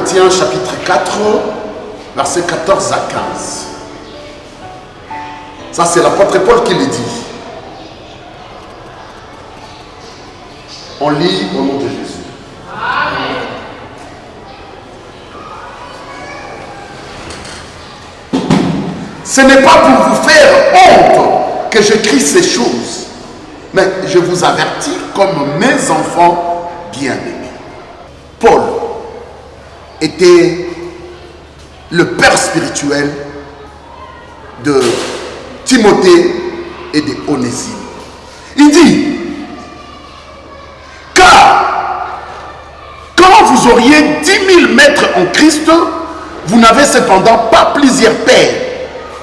Corinthiens chapitre 4, versets 14 à 15. Ça, c'est l'apôtre Paul qui le dit. On lit au nom de Jésus. Amen. Ce n'est pas pour vous faire honte que j'écris ces choses, mais je vous avertis comme mes enfants bien-aimés. Paul était le père spirituel de Timothée et de Onésime. Il dit, car quand vous auriez 10 000 maîtres en Christ, vous n'avez cependant pas plusieurs pères,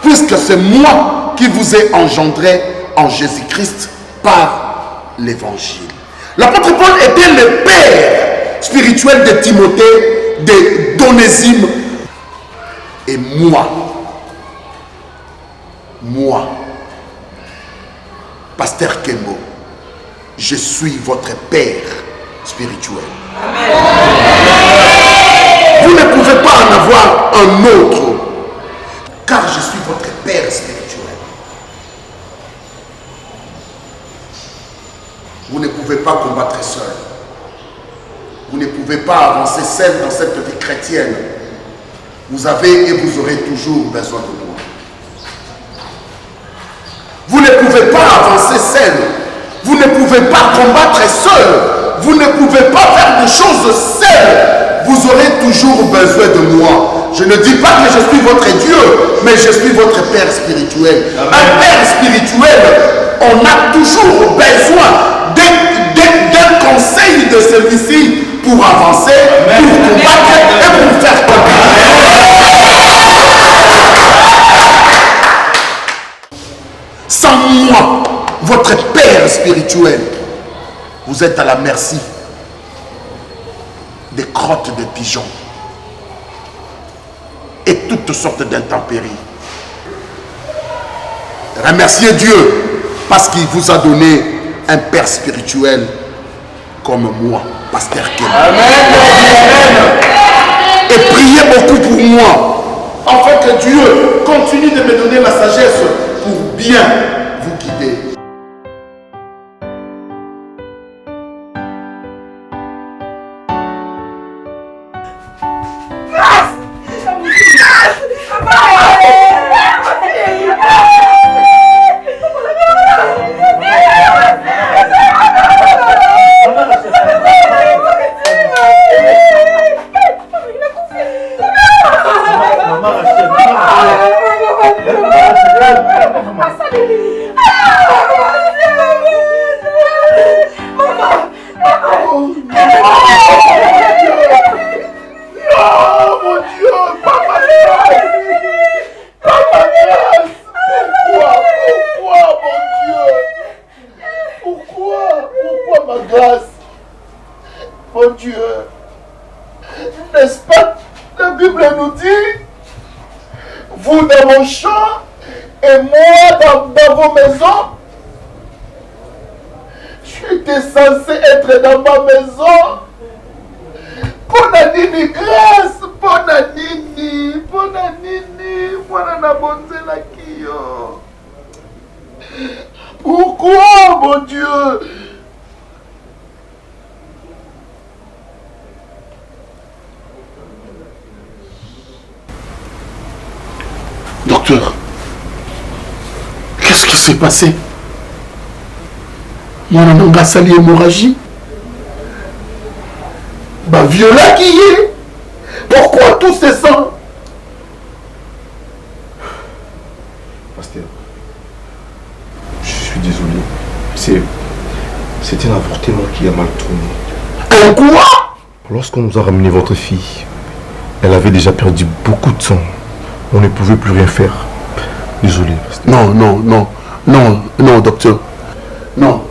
puisque c'est moi qui vous ai engendré en Jésus-Christ par l'évangile. L'apôtre Paul était le père spirituel de Timothée, d'Onésime. Et moi, Pasteur Kembo, je suis votre père spirituel. Amen. Vous ne pouvez pas en avoir un autre, car je suis votre père spirituel. Vous ne pouvez pas combattre seul. Vous ne pouvez pas avancer seul dans cette vie chrétienne. Vous avez et vous aurez toujours besoin de moi. Vous ne pouvez pas avancer seul. Vous ne pouvez pas combattre seul. Vous ne pouvez pas faire des choses seul. Vous aurez toujours besoin de moi. Je ne dis pas que je suis votre Dieu, mais je suis votre Père spirituel. Amen. Un Père spirituel, on a toujours besoin d'un conseil de celui-ci pour avancer, amen, pour combattre et pour faire sans moi, votre Père spirituel, vous êtes à la merci des crottes de pigeons et toutes sortes d'intempéries. Remerciez Dieu parce qu'il vous a donné un Père spirituel comme moi, Pasteur Ken. Amen. Et priez beaucoup pour moi, afin que Dieu continue de me donner la sagesse pour bien vous guider. Mon Dieu, n'est-ce pas, la Bible nous dit, vous dans mon champ et moi dans vos maisons. J'étais censé être dans ma maison. Bonanini grâce, bonanini, voilà la bonté la kio. Pourquoi, mon Dieu? Docteur, qu'est-ce qui s'est passé? Mon nom a sali hémorragie. Bah, Viola qui est? Pourquoi tout ce sang? Pasteur, je suis désolé. C'est un avortement qui a mal tourné. Un quoi? Lorsqu'on nous a ramené votre fille, elle avait déjà perdu beaucoup de sang. On ne pouvait plus rien faire. Désolé, pasteur. Non, docteur. Non.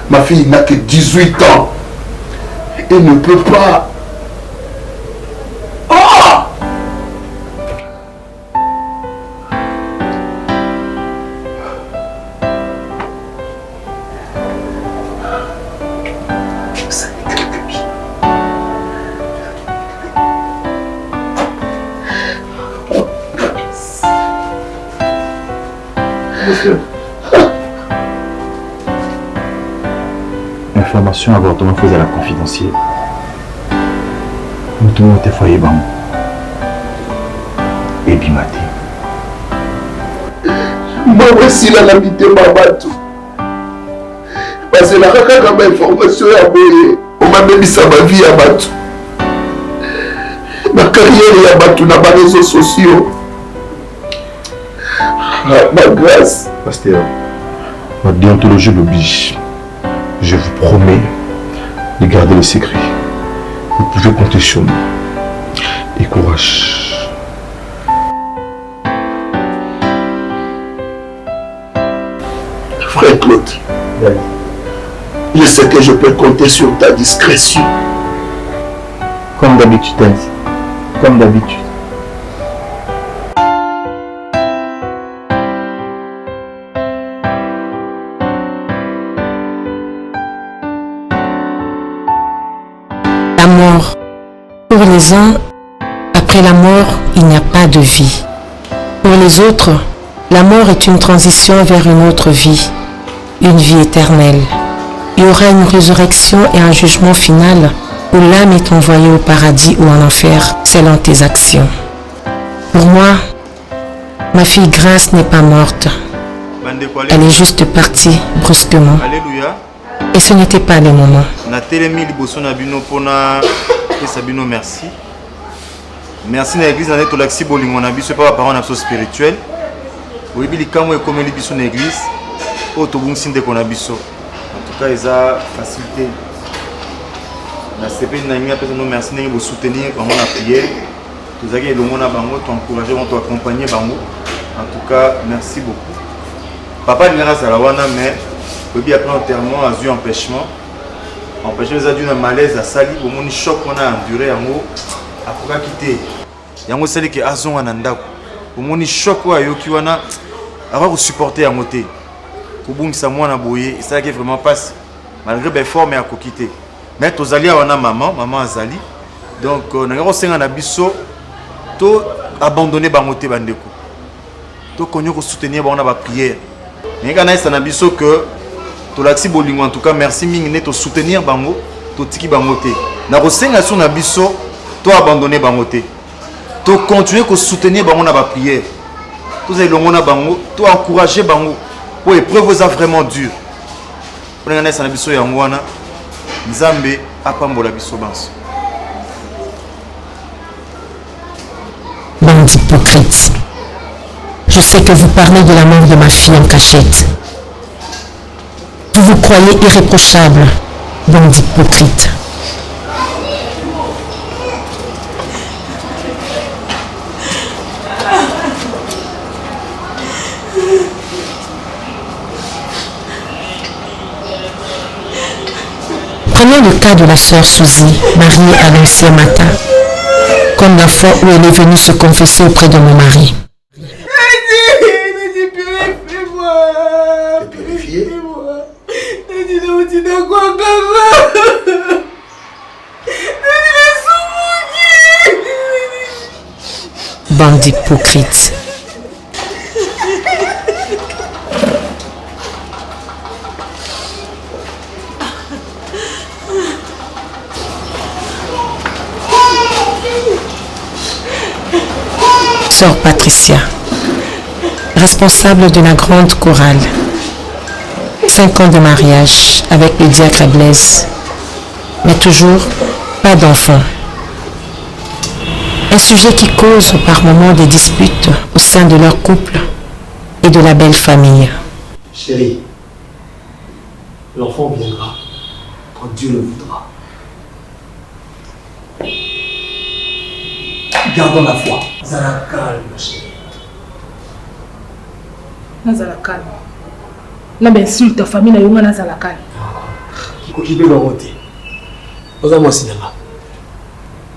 Ma fille n'a que 18 ans. Elle ne peut pas. Oh! Monsieur. Information avortement faisait la confidentielle. Nous tout le monde était foyer bam. Et bimaté. Moi aussi la lamité Babatou. Parce que la kaka comme information à boyer. On m'a même ça ma vie à Batou. Ma carrière à Batou dans les réseaux sociaux. Ma grâce. Pasteur, ma déontologie l'oblige. Je vous promets de garder le secret. Vous pouvez compter sur nous. Et courage. Frère Claude, je sais que je peux compter sur ta discrétion. Comme d'habitude, Elsie. Comme d'habitude. La mort. Pour les uns, après la mort, il n'y a pas de vie. Pour les autres, la mort est une transition vers une autre vie, une vie éternelle. Il y aura une résurrection et un jugement final où l'âme est envoyée au paradis ou en enfer selon tes actions. Pour moi, ma fille Grâce n'est pas morte. Elle est juste partie brusquement. Alléluia. Et ce n'était pas le moment. Natelemi liboso na bino pona pesa bino merci. Merci na église na to laxi bolingo na biso pa parents na biso spirituel. Oyebi likambo ekomeli biso na église o to bungisi ndeko na biso. En tout cas eza facilité. Na sepe na ngi apesa no merci ndenge bo soutenir bango na prière. Tozaki elongo na bango to encourager bango to accompagner bango. En tout cas merci beaucoup. Papa ngana sala wana mais oyebi après enterrement a eu empêchement. Empêchement ça d'une malaise à sali au moni choc on a enduré yango akoka quitter. Yango sali ke azonga na ndako. Au moni choc wa yoki wana ava ko supporter yango te. Ko bungisa mwana boye, ça qui vraiment passe malgré ben fort mais akoki te. Mais tozali wana maman azali. Donc nanga senga na biso to abandonner bango te bandeko. To konyo ko soutenir ba on a ba prière. Nanga na esa na biso que to laxi bolingo en tout cas merci mingi ne to soutenir bango to tiki bango te. Na ko senga sur na biso to abandonner bango te. To continuer ko soutenir bango na ba prière. To za longo na bango, to encourager bango. Pour épreuve ça vraiment dur. Pour nanga na esa na biso yango wana Nzambe apambola biso banso. Bande hypocrite. Je sais que vous parlez de la mort de ma fille en cachette. Vous vous croyez irréprochable, bande hypocrite. Prenons le cas de la sœur Suzy, mariée à l'ancien matin, comme la fois où elle est venue se confesser auprès de mon mari. Bande d'hypocrites. Sœur Patricia, responsable de la grande chorale. 5 ans de mariage avec le diacre Blaise, mais toujours pas d'enfant. Un sujet qui cause par moments des disputes au sein de leur couple et de la belle famille. Chérie, l'enfant viendra quand Dieu le voudra. Gardons la foi. Zara calme, chérie. Nazala calme. Na ben sûr ta famille na yonga nazala calme. Kikoki be barote. Oza moi sinanga.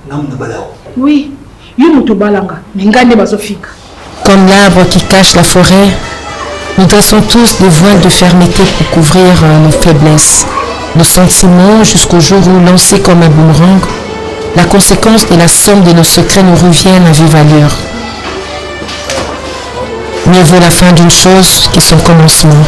Namna balao. Oui, yo moto balanga, mais ngande bazofika. Comme l'arbre qui cache la forêt, nous dressons tous des voiles de fermeté pour couvrir nos faiblesses, nos sentiments jusqu'au jour où, lancés comme un boomerang, la conséquence et la somme de nos secrets nous reviennent à vive allure. Mieux vaut la fin d'une chose que son commencement.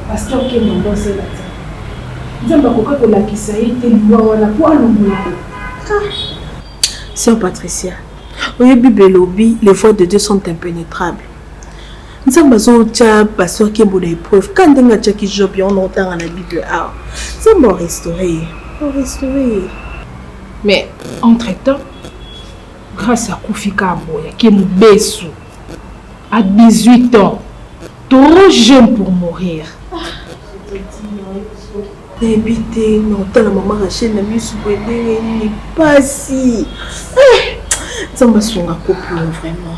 Pasteur qui est mon boss là. Nzamba koka ko la kisaïté loi wala kwa longo. Sœur Patricia, au Bible lobby, les voies de Dieu sont impénétrables. Nzamba zo tia pasteur qui est bon épreuve quand denga tia ki job on entend dans la Bible ah. Nzamba restaurer. Mais entre-temps, grâce à Koufika Boya qui est Mbesu à 18 ans, trop jeune pour mourir. Débité, non, tant la maman Rachel n'a mis sous le n'est pas si. Ça m'a sonné un peu plus vraiment.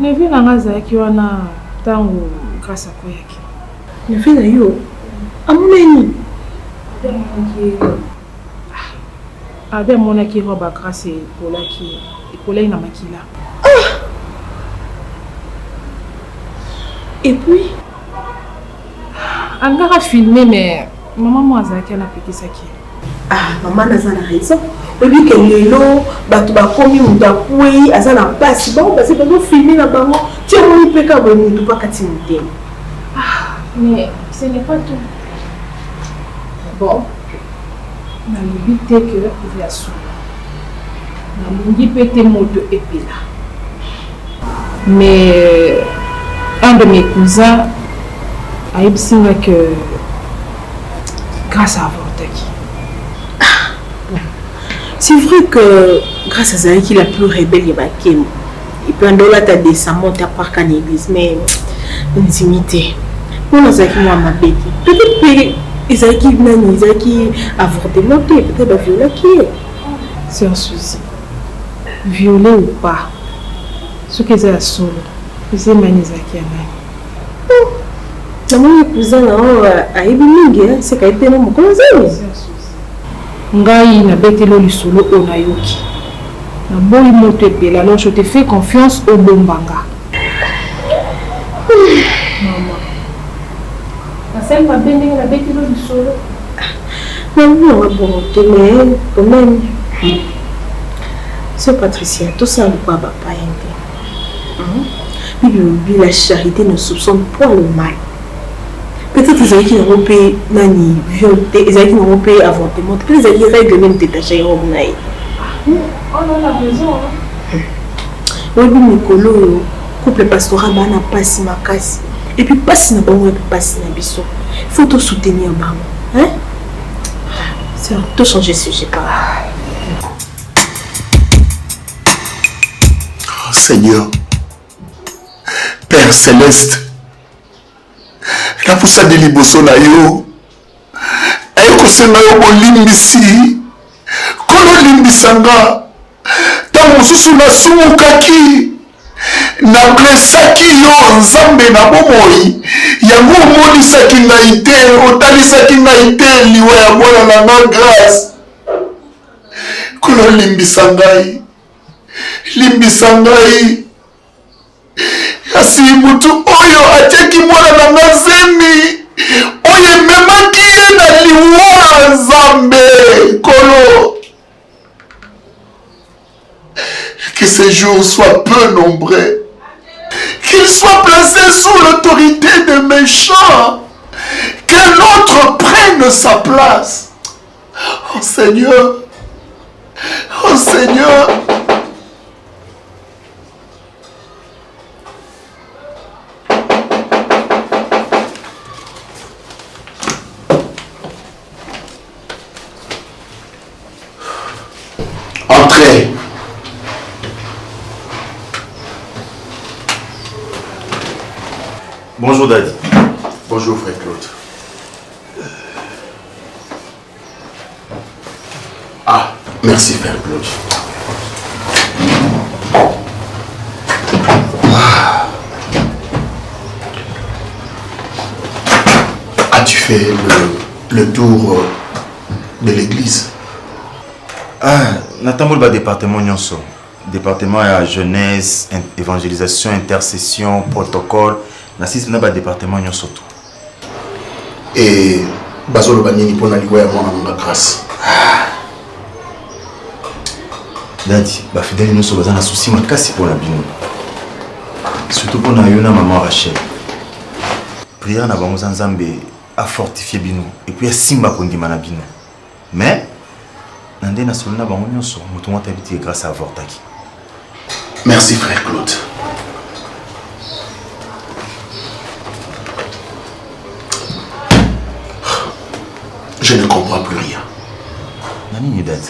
Ne vu la raza qui wana tango grâce à Koyaki. Ne vu la yo. Ameni. Avec mon aki roba grâce pour la qui pour la ina makila. Et puis elle a filmé, mais maman moi a piqué ça qui. Ah, maman n'a pas raison. Et puis que l'élo, tu vas commis ou tu as coué, elle n'a pas si bon, parce que tu vas filmer la maman, tu as mis péka bon, tu pas qu'à Ah, mais ce n'est pas tout. Bon, on a limité que il y a sous. On a limité moto et là. Mais un de mes cousins a eu que grâce à Vortaki. C'est vrai que grâce à Zahir qu'il a plus rebelle, il peut en dollar ta décemment ta parc en église, mais intimité. Pour nous Zahir moi ma bête. Peut-être que Zahir qui nani, Zahir qui a avorté monté, peut-être violer qui est. C'est un souci. Violer ou pas, ce que c'est solo, c'est Manisa qui a nani. Mon cousin a été c'est qu'il a été mon cousin. Ngai na betelo lisolo onayoki. Na boyi moto epela, alors je te fais confiance au bombanga. Maman. Pasel ma bende na betelo lisolo. Non, bon, mais quand même. C'est Patricia, tout ça ne peut pas aider. La charité ne soupçonne pas le mal. Peut-être qu'ils ont n'ont payé nani violenté, ils n'ont payé avortement. Peut-être qu'ils ont règle même détaché au naï. On en a besoin. Oui, Nicolo, couple pastoral n'a pas si ma casse. Et puis pas si n'a pas pas si n'a biso. Il faut tout soutenir maman, hein? C'est tout changer de sujet pas. Oh, Seigneur, Père Céleste. La poussa de liboso na yo ayoko senga yo bolimbisi kolo limbisanga tango mosusu nasumukaki nablesaki yo nzambe na bomoi yango omonisaki ngai te otalisaki ngai te liwa ya mwana na nga grâce kolo limbisa ngai kasi mutu oyo atiaki mwana na nga zemi oyo ememaki ye na liwa nzambe kolo que ces jours soient peu nombreux qu'ils soient placés sous l'autorité des méchants que l'autre prenne sa place. Oh Seigneur, oh Seigneur. Entrez. Bonjour Daddy. Bonjour frère Claude. Ah, merci frère Claude. fait le tour de l'église. Ah, Nathan le département Nyonso. Département à jeunesse, évangélisation, intercession, protocole. Nasis na ba département Nyonso tout. Et Bazolo Banini pour la ligue à moi grâce. Dadi, ba fidèle Nyonso bazana souci makasi pour la bino. Surtout pour na yona maman Rachel. Prière na bango Nzambe a fortifié bino et puis a simba kondima na bino. Mais nande na solna bango Nyonso mutu mwa tabiti grâce à avortaki. Merci frère Claude. Je ne comprends plus rien. Nani ni dadi?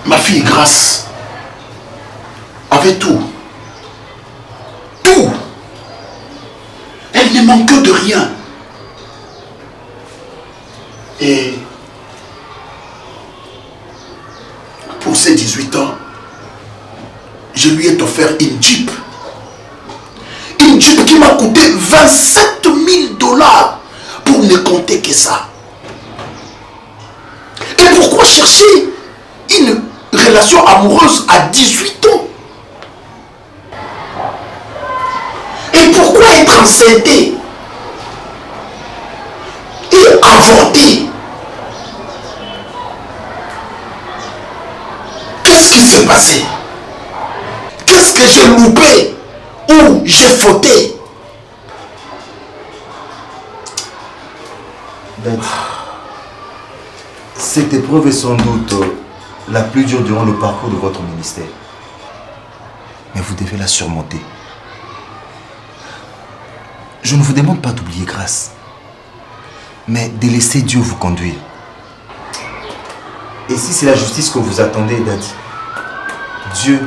Ma fille Grâce avait tout. Tout. Elle ne manque de rien. Et pour ses 18 ans, je lui ai offert une Jeep. Une Jeep qui m'a coûté 27 000 $, pour ne compter que ça. Et pourquoi chercher une relation amoureuse à 18 ans? Et pourquoi être enceinte et avorter? Qu'est-ce qui s'est passé? Qu'est-ce que j'ai loupé ou j'ai fauté? Cette épreuve est sans doute la plus dure durant le parcours de votre ministère. Mais vous devez la surmonter. Je ne vous demande pas d'oublier grâce, mais de laisser Dieu vous conduire. Et si c'est la justice que vous attendez, Daddy, Dieu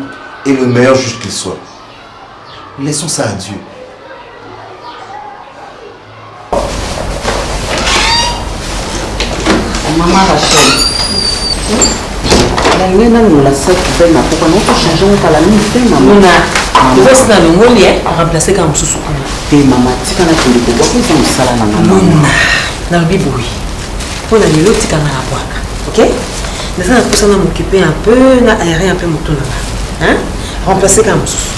est le meilleur juge qu'il soit. Laissons ça à Dieu. Maman Rachel, la mienne nous la sait que ma pourquoi nous changeons par la même maman. Tu vois, c'est dans le monde, on remplacer comme sous et maman, tu connais que les gens qui sont salés dans la maman. Dans le biboui. Pour la nuit, tu connais la boîte. Ok? Mais ça, on va m'occuper un peu, on va aérer un peu mon tour là-bas. Hein? Remplacer comme sous.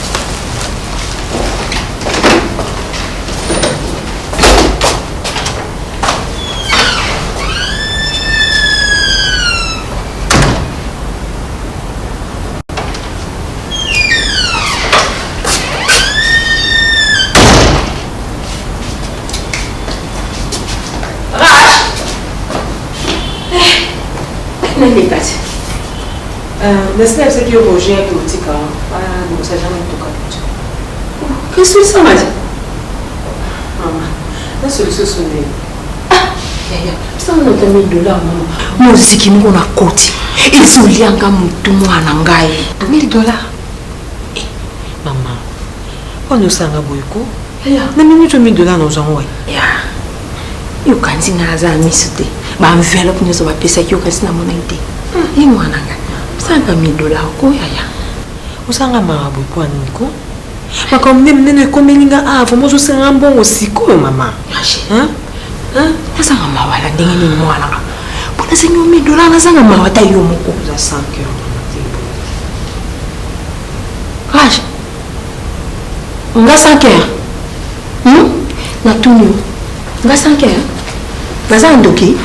Nasikia c'est que Roger est politique. Ah, nous ça jamais tout cas. Qu'est-ce que ça m'a dit? Maman, la solution c'est ah, ça on a $1000 maman. Moi aussi qui nous on a côté. Il se lianga mutu mwana ngai. $1000. Eh, maman. On nous sanga boyko. Na minute $1000 nous en ouais. Ya. Yo kanzi na za misute. Ba envelope nous va pesa yo kasi na mona ite. Ni mwana ngai. $100,000 ko yaya. Usanga marabu kwa niko. Makomne mnene komelinga avo mozo senga mbongo siko mama. Hein? Hein? Usanga mawala ndenge ni mwana. Bona senyo $1000 na sanga mawata yo moko za 5 heures. Raj. Nga 5 heures. Na tunyo. Nga 5 heures. Baza ndoki.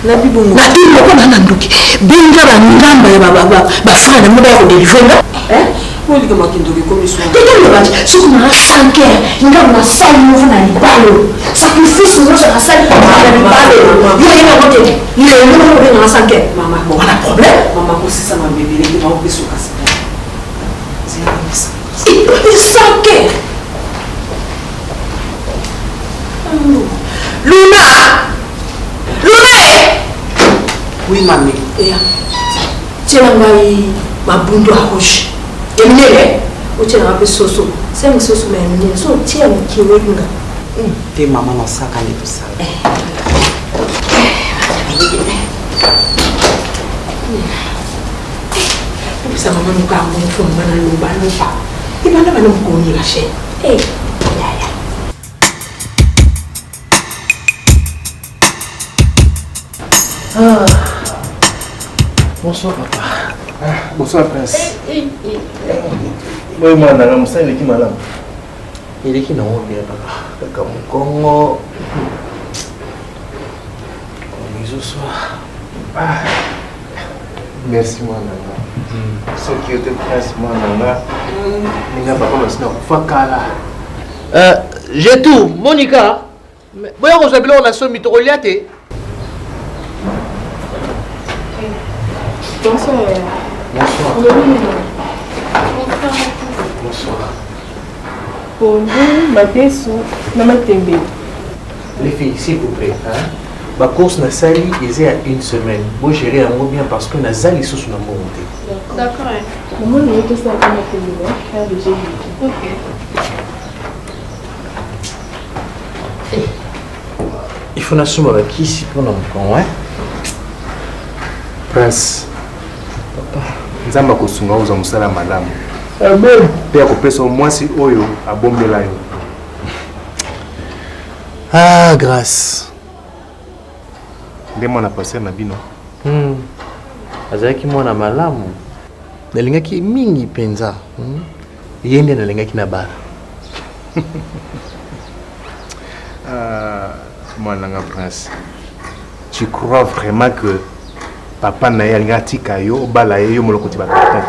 Na bibongo. Na tino ko na ndoki. Benga ba ngamba ya ba frère mo ba ko deliver. Woli kama kindoki comme ça. Tete le bati. Si ko na 5 heures, ngamba na sali mo na libalo. Sacrifice mo ça sali ko na libalo. Yo ina ko tete. Le mo ko na 5 heures. Maman, bon, on a problème. Maman ko si ça m'a bébé qui m'a ouvert sur casa. C'est ça. Il 5 heures. Luna! Oui, mamie. Tu as ma bundu à rouge. Et minéré, tu as un peu soso. C'est un soso, mais minéré. So, tu as un kiwi. T'es maman dans ça, quand elle est tout ça. ça maman nous car mon fond bana nous bana pas. Et bana bana nous connaît la chaîne. Eh, Ah. Bonsoir papa. Bonsoir prince. Oui, moi, je suis allé malade. Il est qui n'a pas bien papa. Comme Congo. Merci moi nana. Ce qui était prince moi nana. Ninga papa masina fakala. J'ai tout, Monica. Boya ko sabilo na so mitoliate. Bonsoir. Bonsoir. Bonsoir. Bonjour, Madesso, Namatembe. Les filles, s'il vous plaît, hein? Ma course na sali il y a une semaine. Bon, gérer un mot bien parce que na sali sous na monté. D'accord. Maman, nous avons ça à Namatembe, faire le jeu. Ok. Il faut n'assumer avec qui ici pour nous con, hein? Prince. Papa. Nzamba kosunga uza musala malamu. Amen. Père kopesa mwasi oyo abombela yo. Ah, grâce. Ndemo na passer na bino. Azaki mwana malamu. Nalingaki mingi penza. Yende nalingaki na bara. Mwananga prince. Tu crois vraiment que papa na yalinga tika yo bala yo molokoti ba tonton?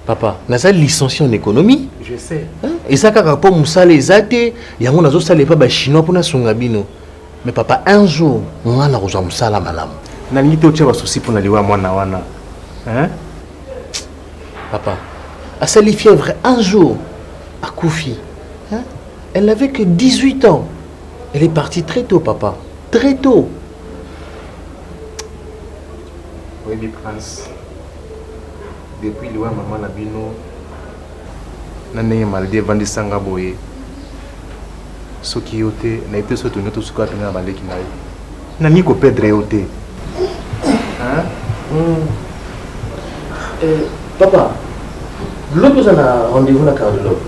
Papa, na sa licencié en économie? Je sais. Et ça kaka po musala ezate, yango nazo sala pa ba chinois pona songa bino. Mais papa, un jour, on a rejoint musala malamu. Na ngito tshaba souci pona liwa mwana wana. Hein? Papa, a sali fièvre un jour à Koufi. Hein? Elle n'avait que 18 ans. Elle est partie très tôt, papa. Très tôt. Oui, prince. Depuis liwa maman na bino nane malde vandi sanga boye. Soki yote na ite so tonyo to suka tona baleki na yo. Nani ko perdre yote. Hein? Papa, l'autre vous a rendez-vous na cardiologue.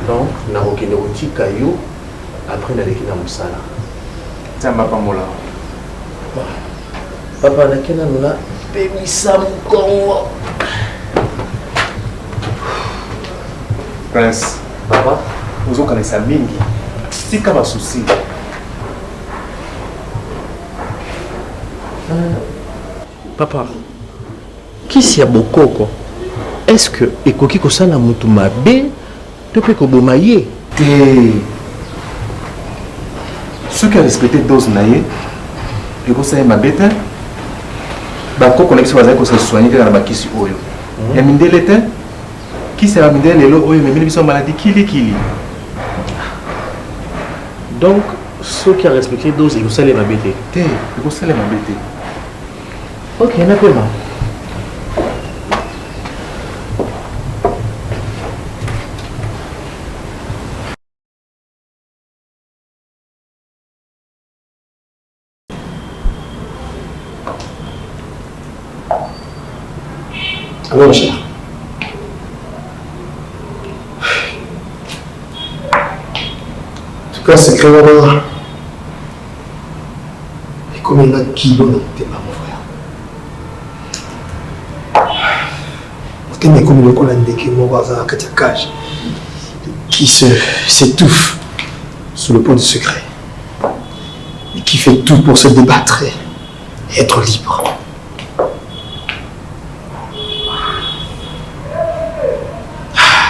Donc, na rokende otika yo après na leki na musala. Tamba pamola. Papa na kena nuna pemisa mukongo. Prince, papa, vous connaissez mingi. C'est comme un souci. Papa, qui s'y a beaucoup? Est-ce que ekoki ko sala mutu mabe to pe ko bomaye? Ceux qui ont respecté dose naie, et que ça est ma bête, bah quoi connexion va dire que ça soigne dans la bakisi oyo. Et mindele te, qui sera mindele le oyo mais mille maladie kili. Donc ceux qui ont respecté dose et que ça les ma bête. Et que ça les ma bête. Ok, n'a pas mal. Alors, ma chère. En tout cas, c'est que là, et comme il y a qui donne tes mains, mon frère. Quand il y a comme le colon de qui dans la cage, qui s'étouffe sous le pot de secret, et qui fait tout pour se débattre et être libre.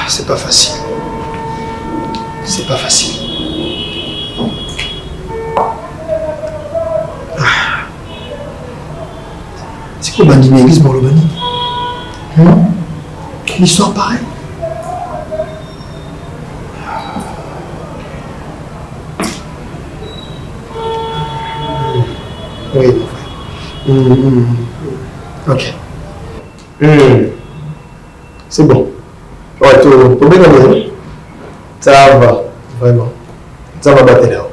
C'est pas facile. C'est pas facile. C'est quoi Bandi Église pour le Bani? Une histoire pareille. Oui, mon frère. Ok. C'est bon. Ouais, tout bien dans ça va, vraiment. Ça va battre là.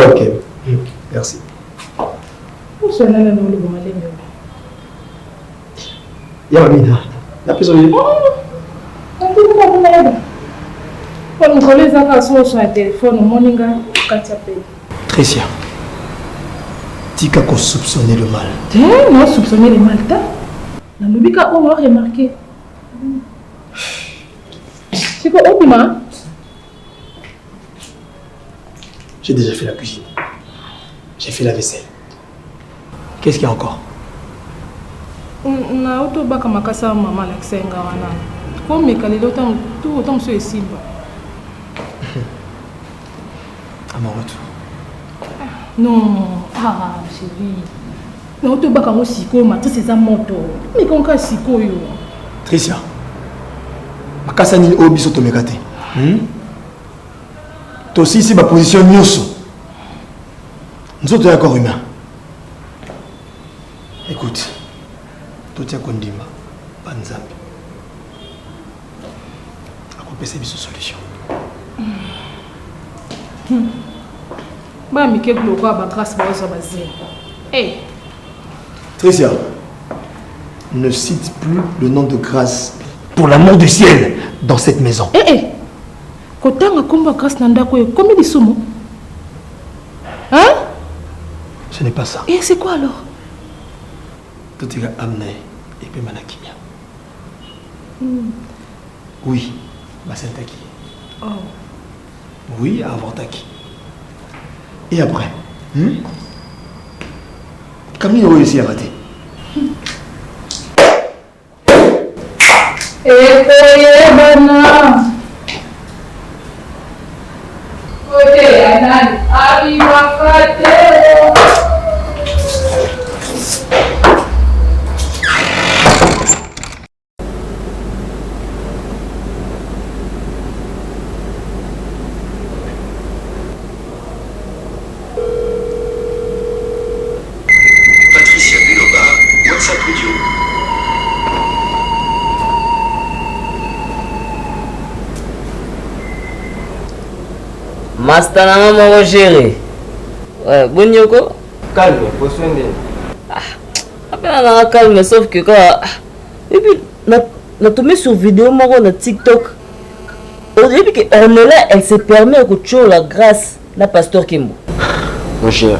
Ok, merci. Où sont là, le bon Yamina, la personne. Tricia, Tika qu'on soupçonnait le mal. Non, soupçonner le mal. La Nubika, on a remarqué. C'est quoi, Opima? J'ai déjà fait la cuisine. J'ai fait la vaisselle. Qu'est-ce qu'il y a encore? Na auto baka makasa mama la ksenga wana. Comme mekalelo tam tout autant monsieur Silva. À mon retour. Non, chérie. Na auto baka mo siko ma tout ces amoto. Mais qu'on ka siko yo. Tricia. Makasa ni obi soto mekate. Toi aussi ici ma position nyoso. Nous autres encore humains. Écoute. Totia Kondima, Banzambi. Accompagner cette solution. Bah, Mickey Globa, bah, grâce à vous, hey! Tricia, ne cite plus le nom de grâce, pour l'amour du ciel, dans cette maison. Quand tu as combat grâce Nanda, combien de sommes? Hein? Ce n'est pas ça. Et c'est quoi alors? Tout est amené et puis Manakinya. Oui, Basentaki. Oh. Oui, Avantaki. Et après? Comment il a réussi à rater? Patricia Beloba, WhatsApp audio. Master nanga moko géré. Ouais, bon yoko. Calme, faut soigner. Appelle nanga calme, sauf que quand... Et puis, on a tombé sur vidéo moko na TikTok. Et puis que Ornella, elle se permet de tuer la grâce na pasteur Kimbo. Mon cher,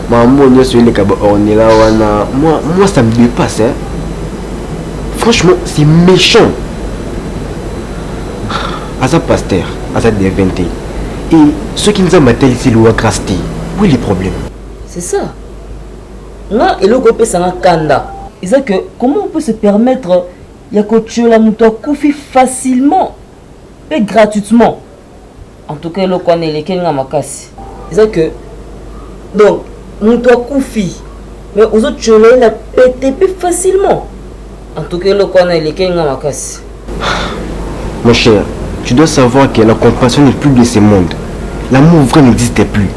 maman, sur les cabos Ornella, moi ça me dépasse. Hein. Franchement, c'est méchant. À sa pasteur, à sa déventé. Et ceux qui nous ont maté ici, l'eau grâce, où est le problème? C'est ça. Là, il a ça dans Kanda. Il dit que comment on peut se permettre de tuer la mouton Koufi facilement et gratuitement. En tout cas, il connaît les Kenga Makasi. Il dit que donc mouton Koufi, mais aux autres tuer il a pété plus facilement. En tout cas, il connaît les Kenga Makasi. Mon cher, tu dois savoir que la compassion n'est plus de ce monde. L'amour vrai n'existe plus.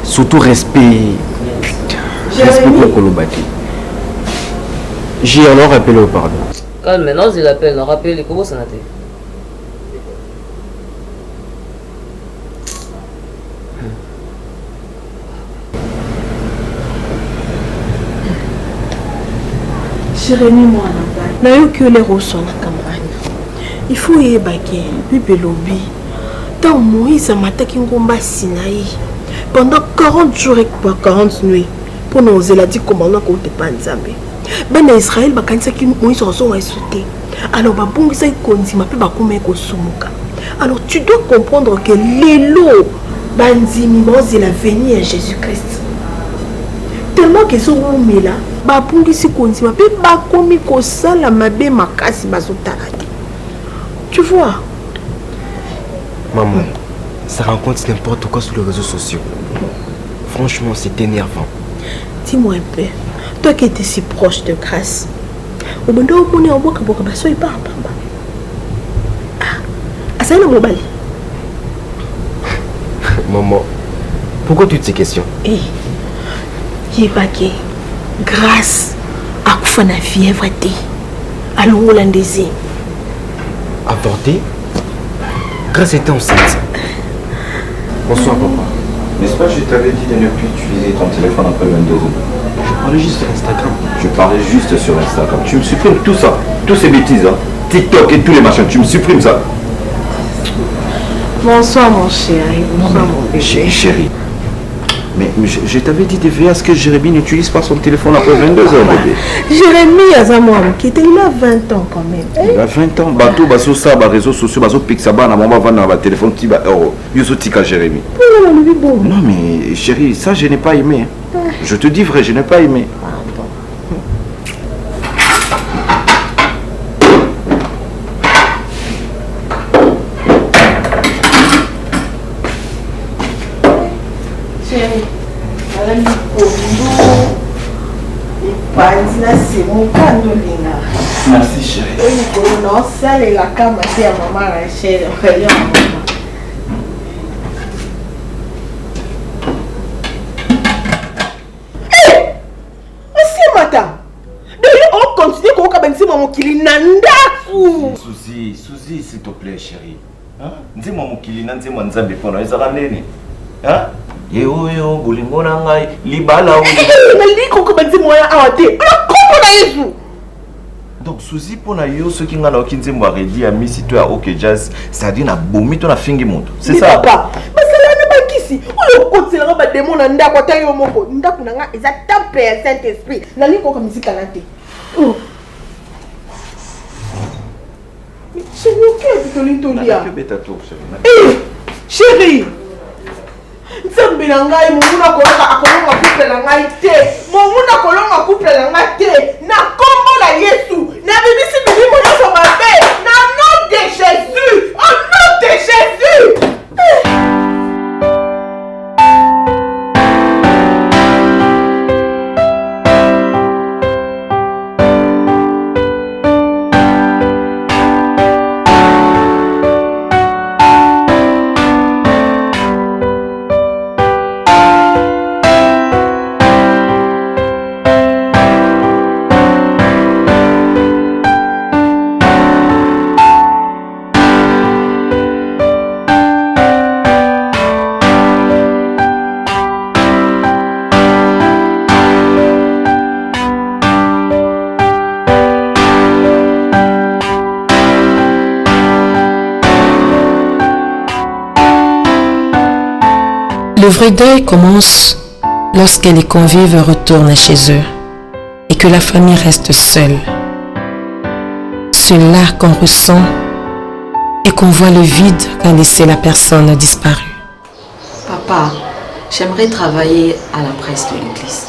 Surtout respect. Putain, respect pour Kolobati. J'ai alors appelé au pardon. Calme, maintenant il appelle, on rappelle les Kobo Sanate. Jérémy, moi, là, que les rosons na campagne. Il faut y ébaquer, puis lobby. Tant Moïse a maté Kingomba Sinaï. Pendant 40 jours et 40 nuits. Pour nous, il a dit comment on a compté Panzambe. Ben Israël, bah, quand c'est que Moïse a sauté. Alors, bah, bon, ça, il conduit, ma bah, comment il alors, tu dois comprendre que l'élo, Banzimi, il a venu à Jésus-Christ. Tellement que ce homme là, bah, bon, il s'est conduit, bah, comme il a la mabe, ma casse, bah, tu vois? Maman, ça rencontre n'importe quoi sur les réseaux sociaux. Franchement, c'est énervant. Dis-moi un peu, toi qui étais si proche de grâce, au moment où on est en bois, il part. Ah, ça y est, mon bali. Maman, pourquoi toutes ces questions? Eh, il est pas que grâce à quoi na fièvre té, à l'Hollandais. Avorté? Grâce était enceinte. Bonsoir, papa. N'est-ce pas, je t'avais dit de ne plus utiliser ton téléphone après 22 heures. parlais juste sur Instagram. Je parlais juste sur Instagram. Tu me supprimes tout ça. Tous ces bêtises, hein. TikTok et tous les machins. Tu me supprimes ça. Bonsoir mon chéri. Bonsoir mon bébé. Chérie. Mais je t'avais dit de veiller à ce que Jérémy n'utilise pas son téléphone après 22 heures, bébé. Jérémy Azamouam, qui était il a 20 ans quand même. Il a 20 ans. Bateau, baso ça, bah réseaux sociaux, baso pixaba, na maman va dans le téléphone, ti ba euro. Yoso tika Jérémy. Non mais chérie, ça je n'ai pas aimé. Je te dis vrai, je n'ai pas aimé. Merci chérie. Non, ça est la cam à maman, la chérie. Hé! C'est matin. On continue qu'on commence maman qui nanda. Suzy, s'il te plaît chérie. Hein? Dis-moi mon kilina, dis-moi nzambe pona ezala nene. Hein? Yo, bolingo na ngai libala o. Na liko ko banzi moya awate. Ala kombo na Yesu. Donc Suzy pona yo ce qui ngana okinzembo aredi ami si toi OK jazz, c'est-à-dire na bomi to na fingi moto. C'est ça. Papa, basala na bakisi. O kotela ba démon na ndako ta yo moko. Ndako na nga eza temple ya Saint-Esprit. Na liko ko musique na te. Chérie, chérie, nzambe na ngai monguna kolonga akolonga couple na ngai te. Monguna kolonga couple na ngai te. Na kombo la Yesu. Na bibisi bilimo nyonso mabe. Na nom de Jésus. Au nom de Jésus. Le vrai deuil commence lorsque les convives retournent chez eux et que la famille reste seule. C'est là qu'on ressent et qu'on voit le vide qu'a laissé la personne disparue. Papa, j'aimerais travailler à la presse de l'église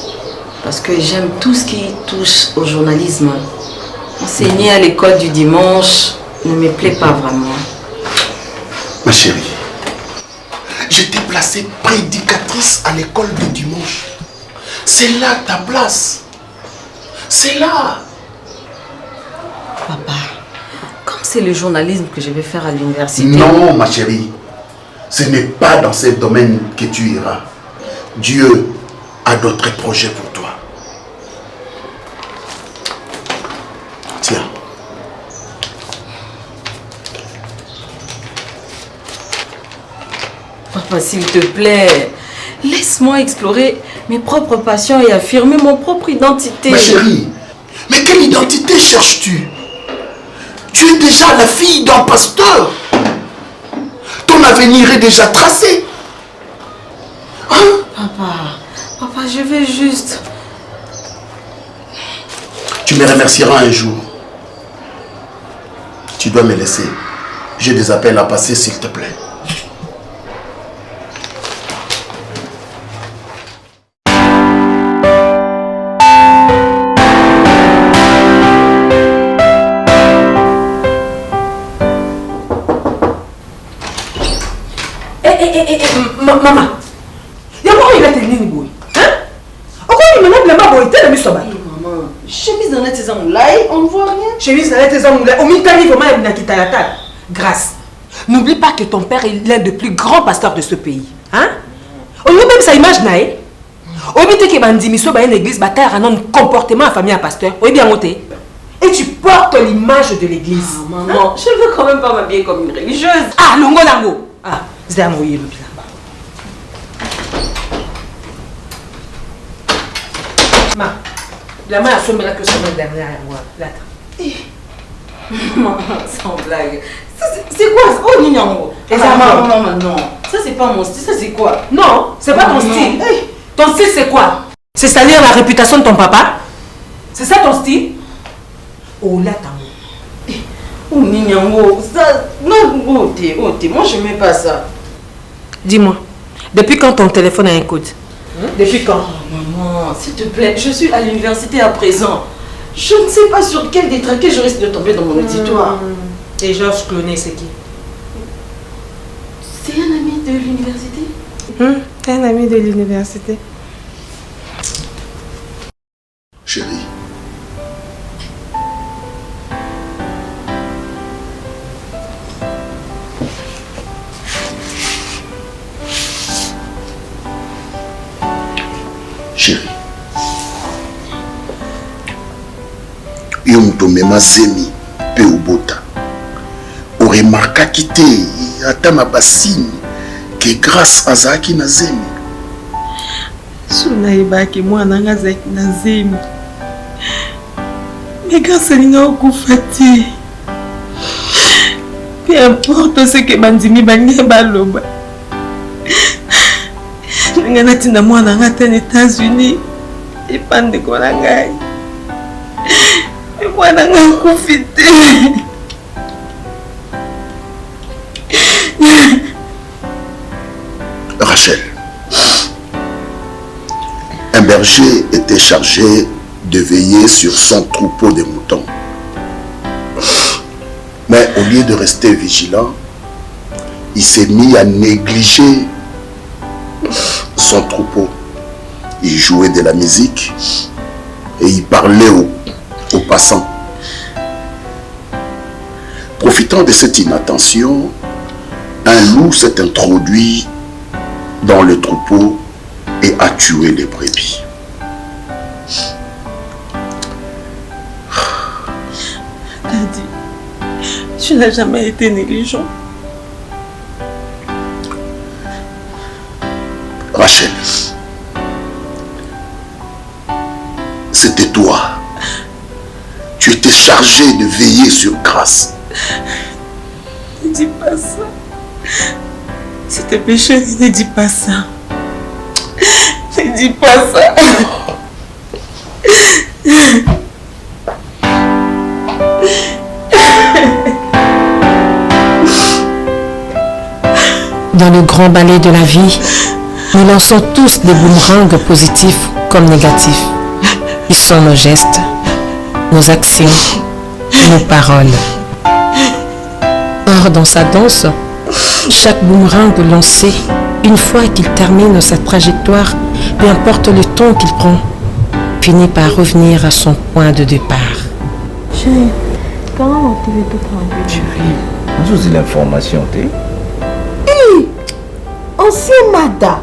parce que j'aime tout ce qui touche au journalisme. Enseigner à l'école du dimanche ne me plaît pas vraiment. Ma chérie, je t'ai placée prédicatrice à l'école du dimanche. C'est là ta place. C'est là. Papa, comme c'est le journalisme que je vais faire à l'université... Non, ma chérie. Ce n'est pas dans ce domaine que tu iras. Dieu a d'autres projets pour toi. Tiens. Papa, s'il te plaît, laisse-moi explorer mes propres passions et affirmer mon propre identité. Ma chérie, mais quelle identité cherches-tu? Tu es déjà la fille d'un pasteur. Ton avenir est déjà tracé. Hein? Papa, je vais juste... Tu me remercieras un jour. Tu dois me laisser. J'ai des appels à passer, s'il te plaît. Maman, il y a pas de tenir boy. Hein? Pourquoi il me lève la boy? T'es le maman. Chemise dans les amoulay, on ne voit rien. Chemise dans les amoulay. Au milieu de vraiment il y a qui t'a la table. Grâce. N'oublie pas que ton père est l'un des plus grands pasteurs de ce pays. Hein? On nous même sa image naïe. Au milieu que bandimi soit dans une église, bataille un comportement à famille à pasteur. Oui bien monté. Et tu portes l'image de l'église. Maman, je ne veux quand même pas m'habiller comme une religieuse. Ah, longo lango. Ah, c'est un mouillé le Ma, la main a sommet là que ça va derrière moi. Là. Maman, sans blague. C'est quoi? Oh, Nignango. Maman, non. Ça, c'est pas mon style. Ça, c'est quoi? Non, c'est pas ton style. Hey, ton style, c'est quoi? C'est salir la réputation de ton papa? C'est ça ton style? Oh, là, t'as oh, Nignango. Ça. Non, oh, moi, je mets pas ça. Dis-moi, depuis quand ton téléphone a un code? Depuis quand? Maman, s'il te plaît, je suis à l'université à présent. Je ne sais pas sur quel détraqué je risque de tomber dans mon auditoire. Et Georges Clooney, c'est qui? C'est un ami de l'université. Un ami de l'université. Chérie. Chérie. Yo mto mema zemi pe ubota. Remarqué quitter atama basine que grâce à Zaki na zemi. Suna ibaki mwana nga Zaki na zemi. Mais grâce à l'inga okufati. Peu importe ce que bandimi bangi baloba. Nga natina mwana nga ta États-Unis et pande ko na ngai. Mwana nga okufite. Rachel, un berger était chargé de veiller sur son troupeau de moutons. Mais au lieu de rester vigilant, il s'est mis à négliger son troupeau. Il jouait de la musique et il parlait aux passants. Profitant de cette inattention, un loup s'est introduit dans le troupeau et a tué les brebis. Daddy, tu n'as jamais été négligent. Rachel, c'était toi. Tu étais chargée de veiller sur Grâce. Ne dis pas ça. C'est tes péchés, ne dis pas ça. Ne dis pas ça. Dans le grand ballet de la vie, nous lançons tous des boomerangs positifs comme négatifs. Ils sont nos gestes, nos actions, nos paroles. Or, dans sa danse, chaque boomerang lancé, une fois qu'il termine sa trajectoire, peu importe le temps qu'il prend, finit par revenir à son point de départ. Chérie, comment tu veux tout tranquille? Chérie, vous avez l'information, t'es? Ancien Mada,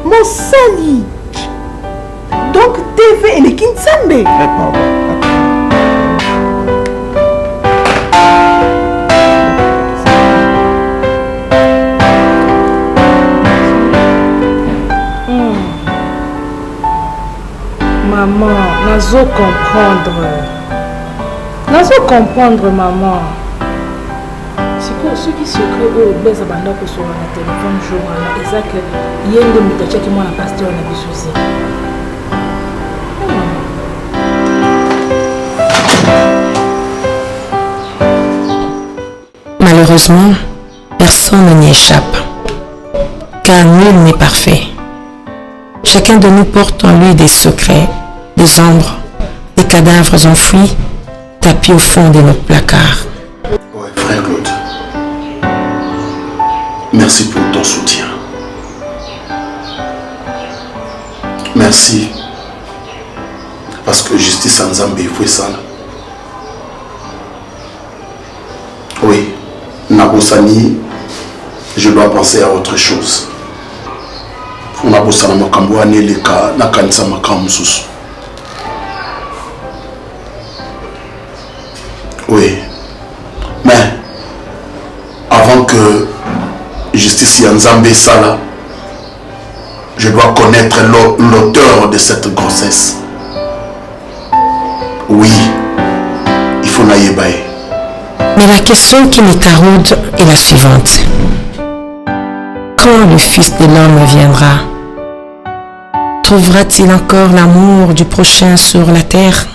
mon sali. Donc TV et les Kinsambe. Maman, nazo comprendre, maman. Ce qui se crée au baiser abandon pour sur le téléphone jour là, et ça que il y a une mutation qui moi la pasteur na bisozi. Malheureusement, personne n'y échappe, car nul n'est parfait. Chacun de nous porte en lui des secrets, des ombres, des cadavres enfouis, tapis au fond de nos placards. Ouais, frère Claude, merci pour ton soutien. Merci. Parce que justice en Zambie, il faut ça. Oui, Nabosani, je dois penser à autre chose. Nabosani makambo aneleka nakanisa makamu susu. Oui, mais avant que justice Nzambe Sala, je dois connaître l'auteur de cette grossesse. Oui, il faut naïbaye. Mais la question qui me taraude est la suivante. Quand le Fils de l'homme viendra, trouvera-t-il encore l'amour du prochain sur la terre?